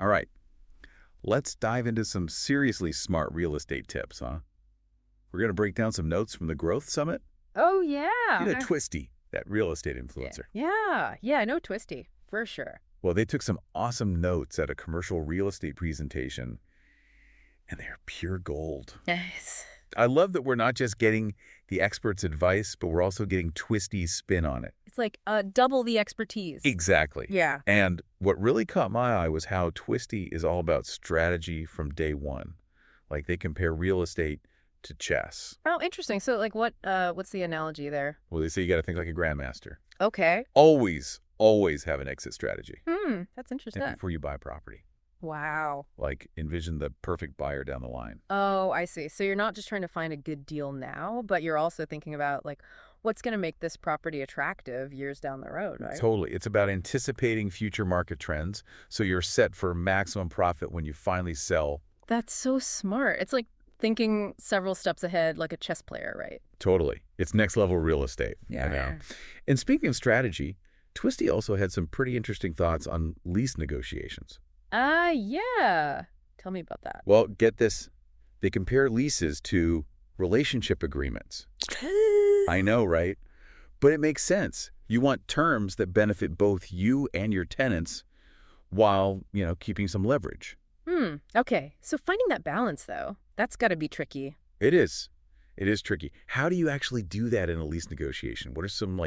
All right, let's dive into some seriously smart real estate tips, huh? We're going to break down some notes from the Growth Summit. Oh, You yeah. know, Twisty, that real estate Yeah. influencer. Yeah, I know Twisty, for sure. Well, they took some awesome notes at a commercial real estate presentation, and they're pure gold. Nice. I love that we're not just getting the expert's advice, but we're also getting Twisty's spin on it. It's like double the expertise. Exactly. Yeah. And what really caught my eye was how Twisty is all about strategy from day one. Like they compare real estate to chess. Oh, interesting. So, like, what's the analogy there? Well, they say you got to think like a grandmaster. Okay. Always have an exit strategy That's interesting. before you buy property. Wow. Like envision the perfect buyer down the line. Oh, I see. So you're not just trying to find a good deal now, but you're also thinking about, like, what's going to make this property attractive years down the road, right? Totally. It's about anticipating future market trends so you're set for maximum profit when you finally sell. That's so smart. It's like thinking several steps ahead like a chess player, right? Totally. It's next level real estate. I know. And speaking of strategy, Twisty also had some pretty interesting thoughts on lease negotiations. Yeah. Tell me about that. Well, get this. They compare leases to relationship agreements. I know, right? But it makes sense. You want terms that benefit both you and your tenants while, keeping some leverage. Okay. So finding that balance, though, that's got to be tricky. It is. It is tricky. How do you actually do that in a lease negotiation? What are some,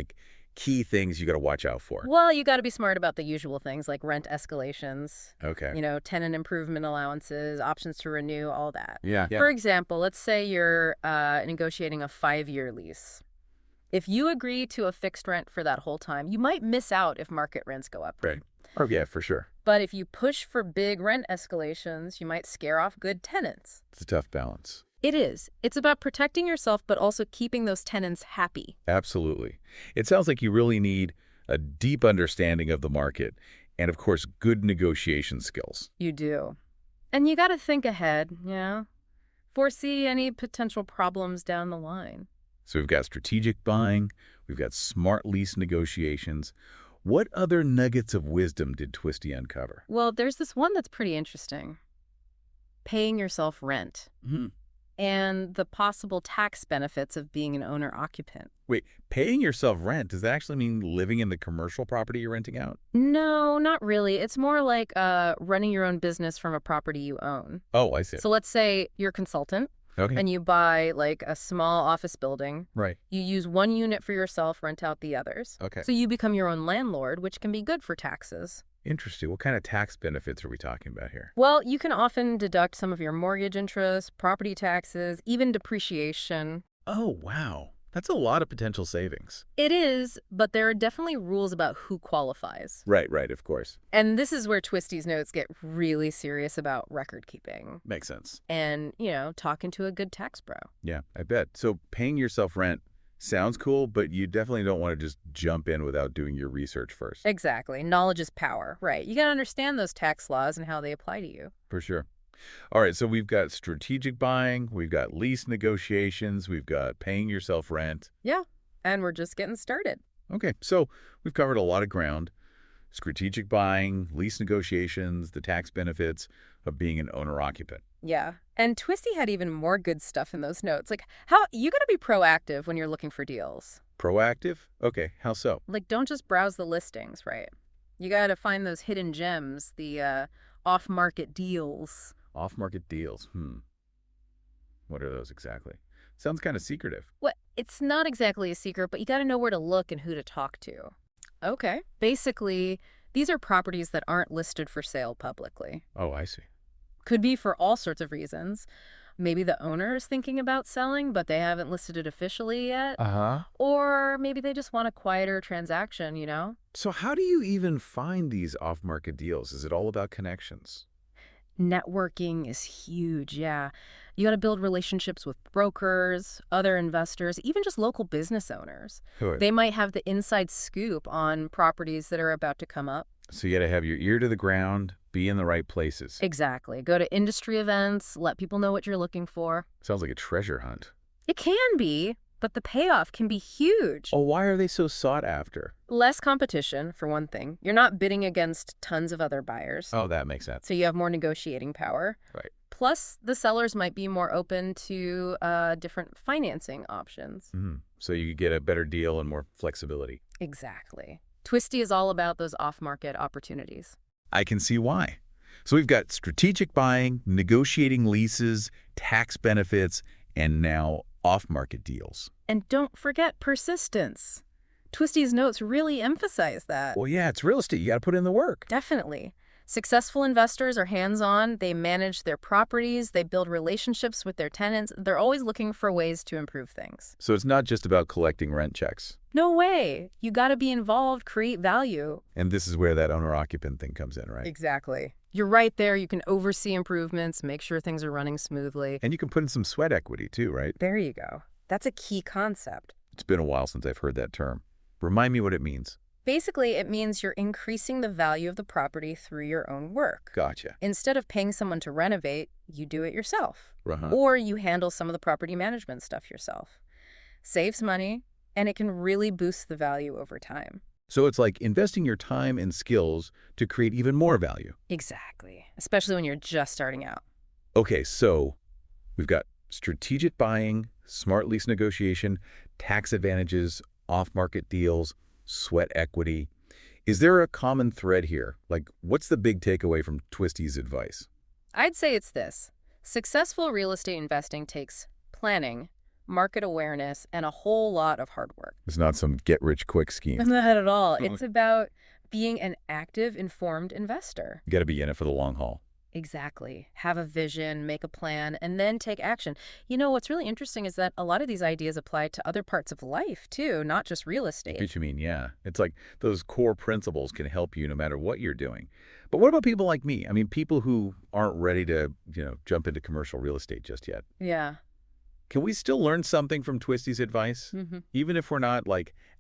key things you got to watch out for? Well, you got to be smart about the usual things like rent escalations, Okay. tenant improvement allowances, options to renew, all that. Yeah. For example, let's say you're negotiating a 5-year lease. If you agree to a fixed rent for that whole time, you might miss out if market rents go up. Right. Oh, yeah, for sure. But if you push for big rent escalations, you might scare off good tenants. It's a tough balance. It is. It's about protecting yourself, but also keeping those tenants happy. Absolutely. It sounds like you really need a deep understanding of the market and, of course, good negotiation skills. You do. And you got to think ahead, foresee any potential problems down the line. So we've got strategic buying, we've got smart lease negotiations. What other nuggets of wisdom did Twisty uncover? Well, there's this one that's pretty interesting. Paying yourself rent. And the possible tax benefits of being an owner-occupant. Wait, paying yourself rent, does that actually mean living in the commercial property you're renting out? No, not really. It's more like running your own business from a property you own. Oh, I see. So let's say you're a consultant. Okay. And you buy like a small office building. Right. You use one unit for yourself, rent out the others. Okay. So you become your own landlord, which can be good for taxes. Interesting. What kind of tax benefits are we talking about here? Well, you can often deduct some of your mortgage interest, property taxes, even depreciation. Oh, wow. That's a lot of potential savings. It is, but there are definitely rules about who qualifies. Right, of course. And this is where Twisty's notes get really serious about record keeping. Makes sense. And, talking to a good tax bro. Yeah, I bet. So paying yourself rent sounds cool, but you definitely don't want to just jump in without doing your research first. Exactly. Knowledge is power. Right. You got to understand those tax laws and how they apply to you. For sure. All right, so we've got strategic buying, we've got lease negotiations, we've got paying yourself rent. Yeah, and we're just getting started. Okay, so we've covered a lot of ground. Strategic buying, lease negotiations, the tax benefits of being an owner-occupant. Yeah, and Twisty had even more good stuff in those notes. Like, how you got to be proactive when you're looking for deals. Proactive? Okay, how so? Like, don't just browse the listings, right? You got to find those hidden gems, the off-market deals. Off-market deals. What are those exactly? Sounds kind of secretive. Well, it's not exactly a secret, but you got to know where to look and who to talk to. Okay. Basically, these are properties that aren't listed for sale publicly. Oh, I see. Could be for all sorts of reasons. Maybe the owner is thinking about selling, but they haven't listed it officially yet. Or maybe they just want a quieter transaction, So how do you even find these off-market deals? Is it all about connections? Networking is huge, yeah. You got to build relationships with brokers, other investors, even just local business owners. Good. They might have the inside scoop on properties that are about to come up. So you got to have your ear to the ground, be in the right places. Exactly. Go to industry events, let people know what you're looking for. Sounds like a treasure hunt. It can be, but the payoff can be huge. Oh, why are they so sought after? Less competition, for one thing. You're not bidding against tons of other buyers. Oh, that makes sense. So you have more negotiating power. Right. Plus, the sellers might be more open to different financing options. So you get a better deal and more flexibility. Exactly. Twisty is all about those off-market opportunities. I can see why. So we've got strategic buying, negotiating leases, tax benefits, and now off-market deals. And don't forget persistence. Twisty's notes really emphasize that. Well, yeah, it's real estate. You got to put in the work. Definitely. Successful investors are hands-on. They manage their properties. They build relationships with their tenants. They're always looking for ways to improve things. So it's not just about collecting rent checks. No way. You got to be involved, create value. And this is where that owner-occupant thing comes in, right? Exactly. You're right there. You can oversee improvements, make sure things are running smoothly. And you can put in some sweat equity too, right? There you go. That's a key concept. It's been a while since I've heard that term. Remind me what it means. Basically, it means you're increasing the value of the property through your own work. Gotcha. Instead of paying someone to renovate, you do it yourself. Uh-huh. Or you handle some of the property management stuff yourself. Saves money, and it can really boost the value over time. So it's like investing your time and skills to create even more value. Exactly. Especially when you're just starting out. Okay, so we've got strategic buying, smart lease negotiation, tax advantages, off-market deals, sweat equity. Is there a common thread here? Like, what's the big takeaway from Twisty's advice? I'd say it's this. Successful real estate investing takes planning, market awareness, and a whole lot of hard work. It's not some get-rich-quick scheme. Not at all. It's about being an active, informed investor. You got to be in it for the long haul. Exactly. Have a vision, make a plan, and then take action. You know, what's really interesting is that a lot of these ideas apply to other parts of life, too, not just real estate. What you mean, yeah. It's like those core principles can help you no matter what you're doing. But what about people like me? I mean, people who aren't ready to, jump into commercial real estate just yet. Yeah. Can we still learn something from Twisty's advice? Even if we're not,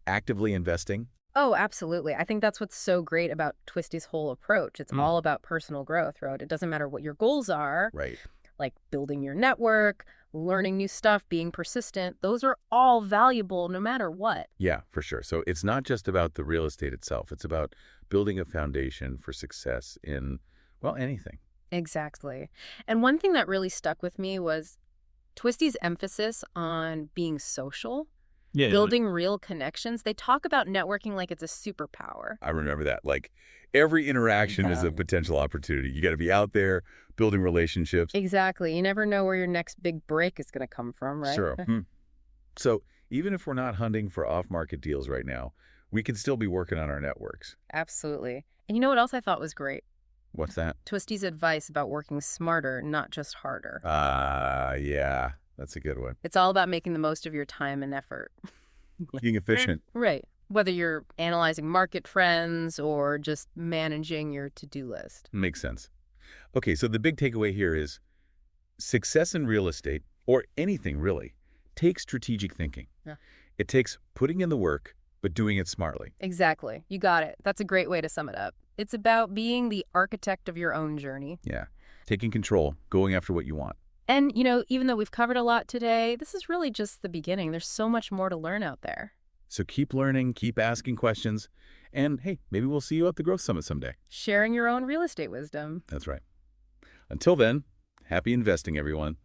actively investing? Oh, absolutely. I think that's what's so great about Twisty's whole approach. It's all about personal growth, right? It doesn't matter what your goals are. Right. Like building your network, learning new stuff, being persistent. Those are all valuable no matter what. Yeah, for sure. So it's not just about the real estate itself. It's about building a foundation for success in, anything. Exactly. And one thing that really stuck with me was Twisty's emphasis on being social. Yeah. Building real connections. They talk about networking like it's a superpower. I remember that. Every interaction is a potential opportunity. You got to be out there building relationships. Exactly. You never know where your next big break is going to come from, right? Sure. So even if we're not hunting for off-market deals right now, we can still be working on our networks. Absolutely. And you know what else I thought was great? What's that? Twisty's advice about working smarter, not just harder. Yeah. That's a good one. It's all about making the most of your time and effort. Being efficient. Right. Whether you're analyzing market trends or just managing your to-do list. Makes sense. Okay, so the big takeaway here is success in real estate, or anything really, takes strategic thinking. Yeah. It takes putting in the work, but doing it smartly. Exactly. You got it. That's a great way to sum it up. It's about being the architect of your own journey. Yeah. Taking control, going after what you want. And, even though we've covered a lot today, this is really just the beginning. There's so much more to learn out there. So keep learning, keep asking questions, and hey, maybe we'll see you at the Growth Summit someday. Sharing your own real estate wisdom. That's right. Until then, happy investing, everyone.